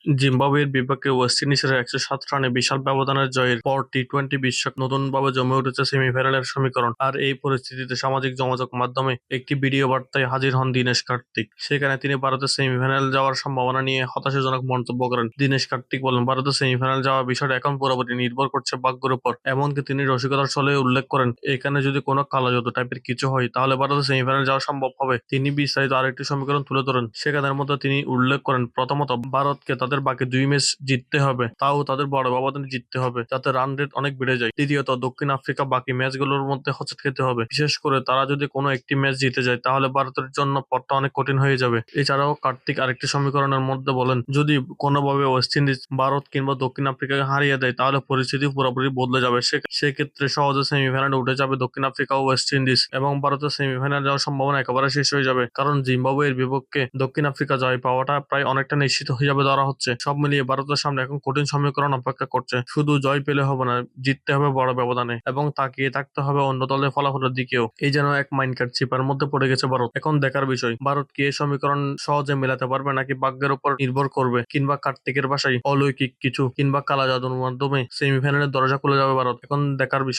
জিম্বাবুয়ের বিপক্ষে ওয়েস্ট ইন্ডিজের ১০৭ রানে বিশাল ব্যবধানের জয়ের পর টি-টোয়েন্টি বিশ্বকাপ নতুনভাবে জমে উঠেছে সেমিফাইনালের সমীকরণ। আর এই পরিস্থিতিতে সামাজিক যোগাযোগ মাধ্যমে একটি ভিডিও বার্তায় হাজির হন দীনেশ কার্তিক। সেখানে তিনি ভারতের সেমিফাইনাল যাওয়ার সম্ভাবনা নিয়ে হতাশাজনক মন্তব্য করেন। দীনেশ কার্তিক বলেন, ভারতের সেমিফাইনাল যাওয়ার বিষয়টা এখন পুরোপুরি নির্ভর করছে ভাগ্যের উপর। এমনকি তিনি রসিকতার ছলে উল্লেখ করেন, এখানে যদি কোনো কালোজাদু টাইপের কিছু হয় তাহলে ভারতের সেমিফাইনাল যাওয়া সম্ভব হবে। তিনি বিস্তারিত আরেকটি সমীকরণ তুলে ধরেন। সেখানের মধ্যে তিনি উল্লেখ করেন, প্রথমত ভারতকে তাদের বাকি ২ ম্যাচ জিততে হবে, তাও তাদের বড় ব্যবধানে জিততে হবে যাতে রান রেট অনেক বেড়ে যায়। দ্বিতীয়ত দক্ষিণ আফ্রিকা বাকি ম্যাচগুলোর মধ্যে হোঁচট খেতে হবে। বিশেষ করে তারা যদি কোনো একটি ম্যাচ জিতে যায় তাহলে ভারতের জন্য পথটা অনেক কঠিন হয়ে যাবে। এছাড়াও কার্তিক আরেকটি সমীকরণের মধ্যে বলেন, যদি কোনোভাবে ওয়েস্ট ইন্ডিজ ভারত কিংবা দক্ষিণ আফ্রিকাকে হারিয়ে দেয় তাহলে পরিস্থিতি পুরোপুরি বদলে যাবে। সেক্ষেত্রে সহজে সেমিফাইনালে উঠে যাবে দক্ষিণ আফ্রিকা ও ওয়েস্ট ইন্ডিজ এবং ভারতের সেমিফাইনালে যাওয়ার সম্ভাবনা একেবারে শেষ হয়ে যাবে। কারণ জিম্বাবুয়ের বিপক্ষে দক্ষিণ আফ্রিকা জয় পাওয়াটা প্রায় অনেকটা নিশ্চিত হয়ে যাবে ধরা হচ্ছে। সব মিলিয়ে ভারতের সামনে এখন কঠিন সমীকরণ অপেক্ষা করছে। শুধু জয় পেলে হবে না, জিততে হবে বড় ব্যবধানে এবং তাকিয়ে থাকতে হবে অন্য দলের ফলাফলের দিকেও। এই যেন এক মাইনকার চিপার মধ্যে পড়ে গেছে ভারত। এখন দেখার বিষয়, ভারত কি এই সমীকরণ সহজে মেলাতে পারবে নাকি ভাগ্যের উপর নির্ভর করবে, কিংবা কার্তিকের ভাষায় অলৌকিক কিছু কিংবা কালা জাদুর মাধ্যমে সেমিফাইনালের দরজা খুলে যাবে ভারত। এখন দেখার বিষয়।